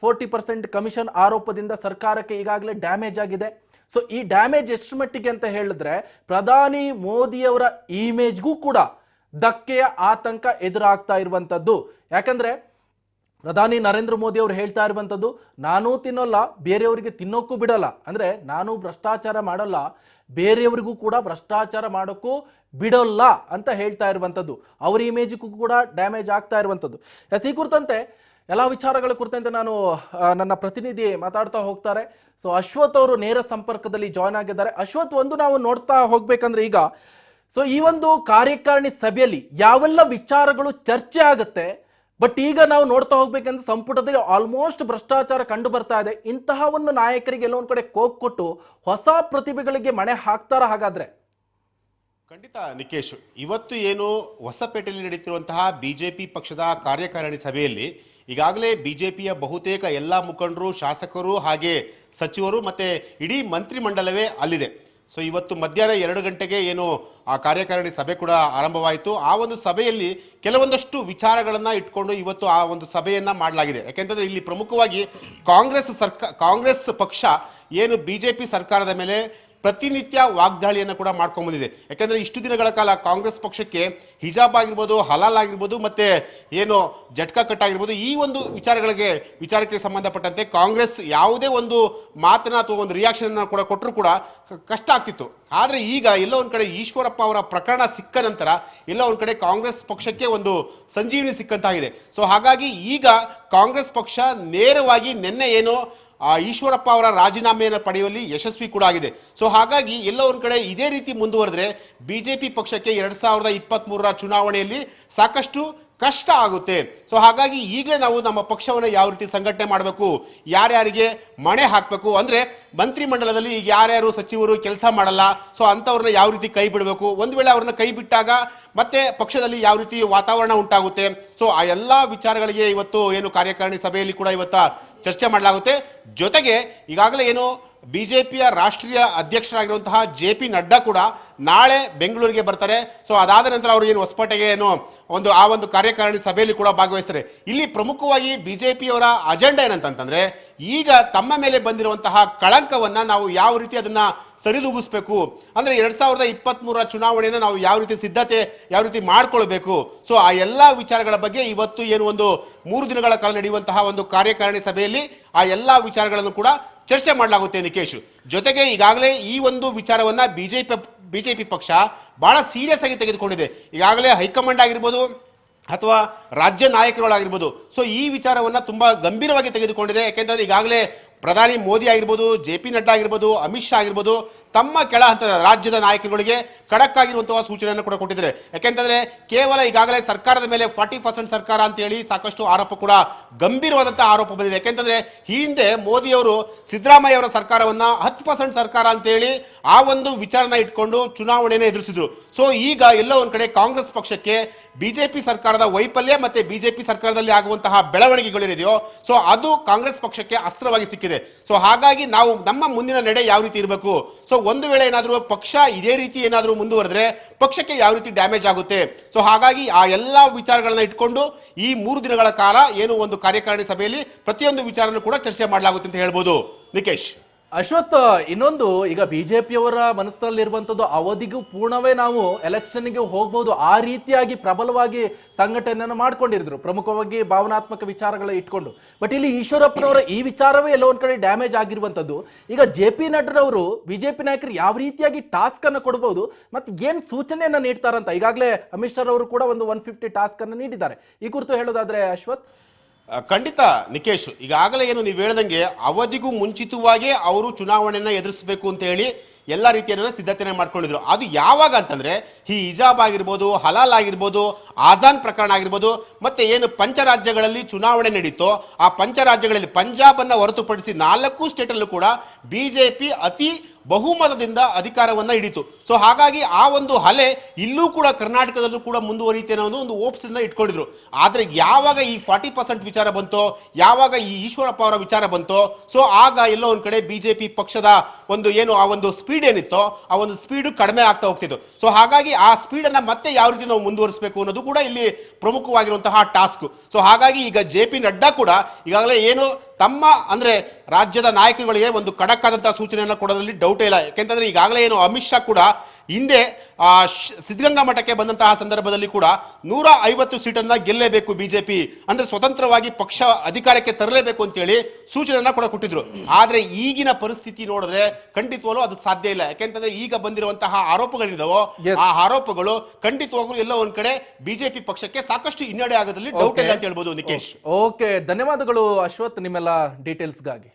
40% commission ಆರೋಪದಿಂದ ಸರ್ಕಾರಕ್ಕೆ ಈಗಾಗಲೇ damage ಆಗಿದೆ. ಸೊ ಈ ಡ್ಯಾಮೇಜ್ ಎಷ್ಟು ಮಟ್ಟಿಗೆ ಅಂತ ಹೇಳಿದ್ರೆ ಪ್ರಧಾನಿ ಮೋದಿಯವರ ಇಮೇಜ್ಗೂ ಕೂಡ ಧಕ್ಕೆಯ ಆತಂಕ ಎದುರಾಗ್ತಾ ಇರುವಂಥದ್ದು. ಯಾಕಂದ್ರೆ ಪ್ರಧಾನಿ ನರೇಂದ್ರ ಮೋದಿ ಅವರು ಹೇಳ್ತಾ ಇರುವಂಥದ್ದು, ನಾನೂ ತಿನ್ನೋಲ್ಲ, ಬೇರೆಯವರಿಗೆ ತಿನ್ನೋಕ್ಕೂ ಬಿಡಲ್ಲ. ಅಂದರೆ ನಾನು ಭ್ರಷ್ಟಾಚಾರ ಮಾಡಲ್ಲ, ಬೇರೆಯವರಿಗೂ ಕೂಡ ಭ್ರಷ್ಟಾಚಾರ ಮಾಡೋಕ್ಕೂ ಬಿಡೋಲ್ಲ ಅಂತ ಹೇಳ್ತಾ ಇರುವಂಥದ್ದು. ಅವರ ಇಮೇಜ್ಗೂ ಕೂಡ ಡ್ಯಾಮೇಜ್ ಆಗ್ತಾ ಇರುವಂಥದ್ದು. ಈ ಕುರಿತಂತೆ ಎಲ್ಲ ವಿಚಾರಗಳ ಕುರಿತಂತೆ ನಾನು ನನ್ನ ಪ್ರತಿನಿಧಿ ಮಾತಾಡ್ತಾ ಹೋಗ್ತಾರೆ. ಸೊ ಅಶ್ವಥ್ ಅವರು ನೇರ ಸಂಪರ್ಕದಲ್ಲಿ ಜಾಯ್ನ್ ಆಗಿದ್ದಾರೆ. ಅಶ್ವಥ್, ಒಂದು ನಾವು ನೋಡ್ತಾ ಹೋಗ್ಬೇಕಂದ್ರೆ ಈಗ ಸೊ ಈ ಒಂದು ಕಾರ್ಯಕಾರಿಣಿ ಸಭೆಯಲ್ಲಿ ಯಾವೆಲ್ಲ ವಿಚಾರಗಳು ಚರ್ಚೆ ಆಗುತ್ತೆ, ಬಟ್ ಈಗ ನಾವು ನೋಡ್ತಾ ಹೋಗ್ಬೇಕಂದ್ರೆ ಸಂಪುಟದಲ್ಲಿ ಆಲ್ಮೋಸ್ಟ್ ಭ್ರಷ್ಟಾಚಾರ ಕಂಡು ಬರ್ತಾ ಇದೆ. ಇಂತಹ ಒಂದು ನಾಯಕರಿಗೆ ಎಲ್ಲೊಂದು ಕಡೆ ಕೋಕ್ ಕೊಟ್ಟು ಹೊಸ ಪ್ರತಿಭೆಗಳಿಗೆ ಮಣೆ ಹಾಕ್ತಾರ? ಹಾಗಾದ್ರೆ ಖಂಡಿತ ನಿಕೇಶ್, ಇವತ್ತು ಏನು ಹೊಸಪೇಟೆಯಲ್ಲಿ ನಡೀತಿರುವಂತಹ ಬಿಜೆಪಿ ಪಕ್ಷದ ಕಾರ್ಯಕಾರಿಣಿ ಸಭೆಯಲ್ಲಿ ಈಗಾಗಲೇ ಬಿಜೆಪಿಯ ಬಹುತೇಕ ಎಲ್ಲ ಮುಖಂಡರು, ಶಾಸಕರು, ಹಾಗೆ ಸಚಿವರು ಮತ್ತೆ ಇಡೀ ಮಂತ್ರಿಮಂಡಲವೇ ಅಲ್ಲಿದೆ. ಸೊ ಇವತ್ತು ಮಧ್ಯಾಹ್ನ 2 ಗಂಟೆಗೆ ಏನು ಆ ಕಾರ್ಯಕಾರಿಣಿ ಸಭೆ ಕೂಡ ಆರಂಭವಾಯಿತು. ಆ ಒಂದು ಸಭೆಯಲ್ಲಿ ಕೆಲವೊಂದಷ್ಟು ವಿಚಾರಗಳನ್ನು ಇಟ್ಕೊಂಡು ಇವತ್ತು ಆ ಒಂದು ಸಭೆಯನ್ನು ಮಾಡಲಾಗಿದೆ. ಯಾಕೆಂತಂದರೆ ಇಲ್ಲಿ ಪ್ರಮುಖವಾಗಿ ಕಾಂಗ್ರೆಸ್ ಪಕ್ಷ ಏನು ಬಿಜೆಪಿ ಸರ್ಕಾರದ ಮೇಲೆ ಪ್ರತಿನಿತ್ಯ ವಾಗ್ದಾಳಿಯನ್ನು ಕೂಡ ಮಾಡ್ಕೊಂಡು ಬಂದಿದೆ. ಯಾಕೆಂದರೆ ಇಷ್ಟು ದಿನಗಳ ಕಾಲ ಕಾಂಗ್ರೆಸ್ ಪಕ್ಷಕ್ಕೆ ಹಿಜಾಬ್ ಆಗಿರ್ಬೋದು, ಹಲಾಲ್ ಆಗಿರ್ಬೋದು, ಮತ್ತು ಏನು ಜಟ್ಕಾ ಕಟ್ ಆಗಿರ್ಬೋದು, ಈ ಒಂದು ವಿಚಾರಕ್ಕೆ ಸಂಬಂಧಪಟ್ಟಂತೆ ಕಾಂಗ್ರೆಸ್ ಯಾವುದೇ ಒಂದು ಮಾತನ್ನ ಅಥವಾ ಒಂದು ರಿಯಾಕ್ಷನನ್ನು ಕೂಡ ಕೊಟ್ಟರು ಕೂಡ ಕಷ್ಟ ಆಗ್ತಿತ್ತು. ಆದರೆ ಈಗ ಎಲ್ಲೋ ಒಂದು ಕಡೆ ಈಶ್ವರಪ್ಪ ಅವರ ಪ್ರಕರಣ ಸಿಕ್ಕ ನಂತರ ಎಲ್ಲೋ ಒಂದು ಕಡೆ ಕಾಂಗ್ರೆಸ್ ಪಕ್ಷಕ್ಕೆ ಒಂದು ಸಂಜೀವನಿ ಸಿಕ್ಕಂತಾಗಿದೆ. ಸೊ ಹಾಗಾಗಿ ಈಗ ಕಾಂಗ್ರೆಸ್ ಪಕ್ಷ ನೇರವಾಗಿ ನಿನ್ನೆ ಏನು ಈಶ್ವರಪ್ಪ ಅವರ ರಾಜೀನಾಮೆಯನ್ನು ಪಡೆಯುವಲ್ಲಿ ಯಶಸ್ವಿ ಕೂಡ ಆಗಿದೆ. ಸೊ ಹಾಗಾಗಿ ಎಲ್ಲ ಒಂದು ಕಡೆ ಇದೇ ರೀತಿ ಮುಂದುವರೆದ್ರೆ ಬಿಜೆಪಿ ಪಕ್ಷಕ್ಕೆ 2023ರ ಚುನಾವಣೆಯಲ್ಲಿ ಸಾಕಷ್ಟು ಕಷ್ಟ ಆಗುತ್ತೆ. ಸೊ ಹಾಗಾಗಿ ಈಗಲೇ ನಾವು ನಮ್ಮ ಪಕ್ಷವನ್ನು ಯಾವ ರೀತಿ ಸಂಘಟನೆ ಮಾಡಬೇಕು, ಯಾರ್ಯಾರಿಗೆ ಮಣೆ ಹಾಕಬೇಕು, ಅಂದರೆ ಮಂತ್ರಿಮಂಡಲದಲ್ಲಿ ಈಗ ಯಾರ್ಯಾರು ಸಚಿವರು ಕೆಲಸ ಮಾಡಲ್ಲ, ಸೊ ಅಂಥವ್ರನ್ನ ಯಾವ ರೀತಿ ಕೈ ಬಿಡಬೇಕು, ಒಂದು ವೇಳೆ ಅವ್ರನ್ನ ಕೈ ಬಿಟ್ಟಾಗ ಮತ್ತೆ ಪಕ್ಷದಲ್ಲಿ ಯಾವ ರೀತಿ ವಾತಾವರಣ ಉಂಟಾಗುತ್ತೆ. ಸೊ ಆ ಎಲ್ಲ ವಿಚಾರಗಳಿಗೆ ಇವತ್ತು ಏನು ಕಾರ್ಯಕಾರಿಣಿ ಸಭೆಯಲ್ಲಿ ಕೂಡ ಇವತ್ತು ಚರ್ಚೆ ಮಾಡಲಾಗುತ್ತೆ. ಜೊತೆಗೆ ಈಗಾಗಲೇ ಏನು ಬಿಜೆಪಿಯ ರಾಷ್ಟ್ರೀಯ ಅಧ್ಯಕ್ಷರಾಗಿರುವಂತಹ JP ನಡ್ಡಾ ಕೂಡ ನಾಳೆ ಬೆಂಗಳೂರಿಗೆ ಬರ್ತಾರೆ. ಸೊ ಅದಾದ ನಂತರ ಅವರು ಏನು ಹೊಸಪೇಟೆಗೆ ಏನು ಆ ಒಂದು ಕಾರ್ಯಕಾರಿಣಿ ಸಭೆಯಲ್ಲಿ ಕೂಡ ಭಾಗವಹಿಸ್ತಾರೆ. ಇಲ್ಲಿ ಪ್ರಮುಖವಾಗಿ ಬಿಜೆಪಿಯವರ ಅಜೆಂಡಾ ಏನಂತಂದ್ರೆ ಈಗ ತಮ್ಮ ಮೇಲೆ ಬಂದಿರುವಂತಹ ಕಳಂಕವನ್ನು ನಾವು ಯಾವ ರೀತಿ ಅದನ್ನು ಸರಿದೂಗಿಸ್ಬೇಕು, ಅಂದರೆ 2023ರ ಚುನಾವಣೆಯನ್ನು ನಾವು ಯಾವ ರೀತಿ ಸಿದ್ಧತೆ ಯಾವ ರೀತಿ ಮಾಡ್ಕೊಳ್ಬೇಕು. ಸೊ ಆ ಎಲ್ಲ ವಿಚಾರಗಳ ಬಗ್ಗೆ ಇವತ್ತು ಏನು ಒಂದು 3 ದಿನಗಳ ಕಾಲ ನಡೆಯುವಂತಹ ಒಂದು ಕಾರ್ಯಕಾರಿಣಿ ಸಭೆಯಲ್ಲಿ ಆ ಎಲ್ಲ ವಿಚಾರಗಳನ್ನು ಕೂಡ ಚರ್ಚೆ ಮಾಡಲಾಗುತ್ತೆ ನಿಕೇಶ್. ಜೊತೆಗೆ ಈಗಾಗಲೇ ಈ ಒಂದು ವಿಚಾರವನ್ನು ಬಿಜೆಪಿ ಪಕ್ಷ ಬಹಳ ಸೀರಿಯಸ್ ಆಗಿ ತೆಗೆದುಕೊಂಡಿದೆ. ಈಗಾಗಲೇ ಹೈಕಮಾಂಡ್ ಆಗಿರ್ಬೋದು ಅಥವಾ ರಾಜ್ಯ ನಾಯಕರುಗಳಾಗಿರ್ಬೋದು, ಸೊ ಈ ವಿಚಾರವನ್ನು ತುಂಬ ಗಂಭೀರವಾಗಿ ತೆಗೆದುಕೊಂಡಿದೆ. ಯಾಕೆಂದರೆ ಈಗಾಗಲೇ ಪ್ರಧಾನಿ ಮೋದಿ ಆಗಿರ್ಬೋದು, JP ನಡ್ಡಾ ಆಗಿರ್ಬೋದು, ಅಮಿತ್ ಶಾ ಆಗಿರ್ಬೋದು ತಮ್ಮ ಕೆಳ ಹಂತದ ರಾಜ್ಯದ ನಾಯಕರುಗಳಿಗೆ ಖಡಕ್ ಆಗಿರುವಂತಹ ಸೂಚನೆಯನ್ನು ಕೂಡ ಕೊಟ್ಟಿದ್ದಾರೆ. ಯಾಕೆಂತಂದ್ರೆ ಕೇವಲ ಈಗಾಗಲೇ ಸರ್ಕಾರದ ಮೇಲೆ 40% ಸರ್ಕಾರ ಅಂತ ಹೇಳಿ ಸಾಕಷ್ಟು ಆರೋಪ ಕೂಡ ಗಂಭೀರವಾದಂತಹ ಆರೋಪ ಬಂದಿದೆ. ಯಾಕೆಂತಂದ್ರೆ ಹಿಂದೆ ಮೋದಿಯವರು ಸಿದ್ದರಾಮಯ್ಯ ಅವರ ಸರ್ಕಾರವನ್ನ 10% ಸರ್ಕಾರ ಅಂತ ಹೇಳಿ ಆ ಒಂದು ವಿಚಾರನ ಇಟ್ಕೊಂಡು ಚುನಾವಣೆಯನ್ನು ಎದುರಿಸಿದ್ರು. ಸೊ ಈಗ ಎಲ್ಲೋ ಒಂದ್ ಕಡೆ ಕಾಂಗ್ರೆಸ್ ಪಕ್ಷಕ್ಕೆ ಬಿಜೆಪಿ ಸರ್ಕಾರದ ವೈಫಲ್ಯ ಮತ್ತೆ ಬಿಜೆಪಿ ಸರ್ಕಾರದಲ್ಲಿ ಆಗುವಂತಹ ಬೆಳವಣಿಗೆಗಳೇನಿದೆಯೋ ಸೊ ಅದು ಕಾಂಗ್ರೆಸ್ ಪಕ್ಷಕ್ಕೆ ಅಸ್ತ್ರವಾಗಿ ಸಿಕ್ಕಿದೆ. ಸೊ ಹಾಗಾಗಿ ನಾವು ನಮ್ಮ ಮುಂದಿನ ನಡೆ ಯಾವ ರೀತಿ ಇರಬೇಕು, ಸೊ ಒಂದು ವೇಳೆ ಏನಾದರೂ ಪಕ್ಷ ಇದೇ ರೀತಿ ಏನಾದರೂ ಮುಂದುವರೆದ್ರೆ ಪಕ್ಷಕ್ಕೆ ಯಾವ ರೀತಿ ಡ್ಯಾಮೇಜ್ ಆಗುತ್ತೆ. ಸೊ ಹಾಗಾಗಿ ಆ ಎಲ್ಲ ವಿಚಾರಗಳನ್ನ ಇಟ್ಕೊಂಡು ಈ 3 ದಿನಗಳ ಕಾಲ ಏನು ಒಂದು ಕಾರ್ಯಕಾರಿಣಿ ಸಭೆಯಲ್ಲಿ ಪ್ರತಿಯೊಂದು ವಿಚಾರನೂ ಕೂಡ ಚರ್ಚೆ ಮಾಡಲಾಗುತ್ತೆ ಅಂತ ಹೇಳ್ಬೋದು ನಿಕೇಶ್. ಅಶ್ವಥ್, ಇನ್ನೊಂದು ಈಗ ಬಿಜೆಪಿಯವರ ಮನಸ್ಸಿನಲ್ಲಿರುವಂಥದ್ದು ಅವಧಿಗೂ ಪೂರ್ಣವೇ ನಾವು ಎಲೆಕ್ಷನ್ಗೆ ಹೋಗ್ಬೋದು, ಆ ರೀತಿಯಾಗಿ ಪ್ರಬಲವಾಗಿ ಸಂಘಟನೆಯನ್ನು ಮಾಡ್ಕೊಂಡಿದ್ರು, ಪ್ರಮುಖವಾಗಿ ಭಾವನಾತ್ಮಕ ವಿಚಾರಗಳ ಇಟ್ಕೊಂಡು. ಬಟ್ ಇಲ್ಲಿ ಈಶ್ವರಪ್ಪನವರ ಈ ವಿಚಾರವೇ ಎಲ್ಲೋ ಒಂದ್ ಕಡೆ ಡ್ಯಾಮೇಜ್ ಆಗಿರುವಂಥದ್ದು. ಈಗ JP ನಡ್ಡರವರು ಬಿಜೆಪಿ ನಾಯಕರು ಯಾವ ರೀತಿಯಾಗಿ ಟಾಸ್ಕ್ ಅನ್ನು ಕೊಡಬಹುದು ಮತ್ತೆ ಏನ್ ಸೂಚನೆಯನ್ನ ನೀಡ್ತಾರಂತ ಈಗಾಗಲೇ ಅಮಿತ್ ಶಾ ಅವರು ಕೂಡ ಒಂದು 150 ಟಾಸ್ಕ್ ಅನ್ನು ನೀಡಿದ್ದಾರೆ. ಈ ಕುರಿತು ಹೇಳೋದಾದ್ರೆ ಅಶ್ವಥ್. ಖಂಡಿತ ನಿಕೇಶ್, ಈಗಾಗಲೇ ಏನು ನೀವು ಹೇಳ್ದಂಗೆ ಅವಧಿಗೂ ಮುಂಚಿತವಾಗಿ ಅವರು ಚುನಾವಣೆಯನ್ನು ಎದುರಿಸಬೇಕು ಅಂತ ಹೇಳಿ ಎಲ್ಲ ರೀತಿಯ ಸಿದ್ಧತೆಯನ್ನು ಮಾಡ್ಕೊಂಡಿದ್ರು. ಅದು ಯಾವಾಗ ಅಂತಂದ್ರೆ ಈ ಹಿಜಾಬ್ ಆಗಿರ್ಬೋದು, ಹಲಾಲ್ ಆಗಿರ್ಬೋದು, ಆಜಾನ್ ಪ್ರಕರಣ ಆಗಿರ್ಬೋದು, ಮತ್ತೆ ಏನು ಪಂಚರಾಜ್ಯಗಳಲ್ಲಿ ಚುನಾವಣೆ ನಡೀತೋ ಆ ಪಂಚರಾಜ್ಯಗಳಲ್ಲಿ ಪಂಜಾಬ್ ಅನ್ನ ಹೊರತುಪಡಿಸಿ 4 ಸ್ಟೇಟಲ್ಲೂ ಕೂಡ ಬಿಜೆಪಿ ಅತಿ ಬಹುಮತದಿಂದ ಅಧಿಕಾರವನ್ನ ಹಿಡಿತು. ಸೊ ಹಾಗಾಗಿ ಆ ಒಂದು ಅಲೆ ಇಲ್ಲೂ ಕೂಡ ಕರ್ನಾಟಕದಲ್ಲೂ ಕೂಡ ಮುಂದುವರಿಯುತ್ತೆ ಅನ್ನೋ ಒಂದು ಹೋಪ್ಸ್ ಅನ್ನ ಇಟ್ಕೊಂಡಿದ್ರು. ಆದ್ರೆ ಯಾವಾಗ ಈ 40% ವಿಚಾರ ಬಂತೋ, ಯಾವಾಗ ಈ ಈಶ್ವರಪ್ಪ ಅವರ ವಿಚಾರ ಬಂತೋ, ಸೊ ಆಗ ಎಲ್ಲೋ ಒಂದ್ ಕಡೆ ಬಿಜೆಪಿ ಪಕ್ಷದ ಒಂದು ಏನು ಆ ಒಂದು ಸ್ಪೀಡ್ ಏನಿತ್ತೋ ಆ ಒಂದು ಸ್ಪೀಡ್ ಕಡಿಮೆ ಆಗ್ತಾ ಹೋಗ್ತಿತ್ತು. ಸೊ ಹಾಗಾಗಿ ಆ ಸ್ಪೀಡ್ ಅನ್ನ ಮತ್ತೆ ಯಾವ ರೀತಿ ನಾವು ಮುಂದುವರಿಸಬೇಕು ಅನ್ನೋದು ಕೂಡ ಇಲ್ಲಿ ಪ್ರಮುಖವಾಗಿರುವಂತಹ ಟಾಸ್ಕ್. ಸೊ ಹಾಗಾಗಿ ಈಗ JP ನಡ್ಡಾ ಕೂಡ ಈಗಾಗಲೇ ಏನು ತಮ್ಮ ಅಂದ್ರೆ ರಾಜ್ಯದ ನಾಯಕರುಗಳಿಗೆ ಒಂದು ಖಡಕ್ ಆದಂತಹ ಸೂಚನೆಯನ್ನು ಕೊಡೋದ್ರಲ್ಲಿ ಡೌಟೇ ಇಲ್ಲ. ಯಾಕೆಂತಂದ್ರೆ ಈಗಾಗಲೇ ಏನು ಅಮಿತ್ ಶಾ ಕೂಡ ಹಿಂದೆ ಸಿದ್ಧಗಂಗಾ ಮಠಕ್ಕೆ ಬಂದಂತಹ ಸಂದರ್ಭದಲ್ಲಿ ಕೂಡ 150 ಸೀಟನ್ನ ಗೆಲ್ಲೇಬೇಕು ಬಿಜೆಪಿ, ಅಂದ್ರೆ ಸ್ವತಂತ್ರವಾಗಿ ಪಕ್ಷ ಅಧಿಕಾರಕ್ಕೆ ತರಲೇಬೇಕು ಅಂತೇಳಿ ಸೂಚನೆಯನ್ನ ಕೂಡ ಕೊಟ್ಟಿದ್ರು. ಆದ್ರೆ ಈಗಿನ ಪರಿಸ್ಥಿತಿ ನೋಡಿದ್ರೆ ಖಂಡಿತವಾಗ್ಲೂ ಅದು ಸಾಧ್ಯ ಇಲ್ಲ. ಯಾಕೆಂತಂದ್ರೆ ಈಗ ಬಂದಿರುವಂತಹ ಆರೋಪಗಳಿದಾವೋ ಆ ಆರೋಪಗಳು ಖಂಡಿತವಾಗ್ಲೂ ಎಲ್ಲೋ ಒಂದ್ ಕಡೆ ಬಿಜೆಪಿ ಪಕ್ಷಕ್ಕೆ ಸಾಕಷ್ಟು ಹಿನ್ನಡೆ ಆಗೋದ್ರಲ್ಲಿ ಡೌಟ್ ಇಲ್ಲ ಅಂತ ಹೇಳ್ಬೋದು. ನಿಕೇಶ್, ಓಕೆ, ಧನ್ಯವಾದಗಳು ಅಶ್ವಥ್ ನಿಮ್ಮೆಲ್ಲ ಡೀಟೇಲ್ಸ್ಗಾಗಿ.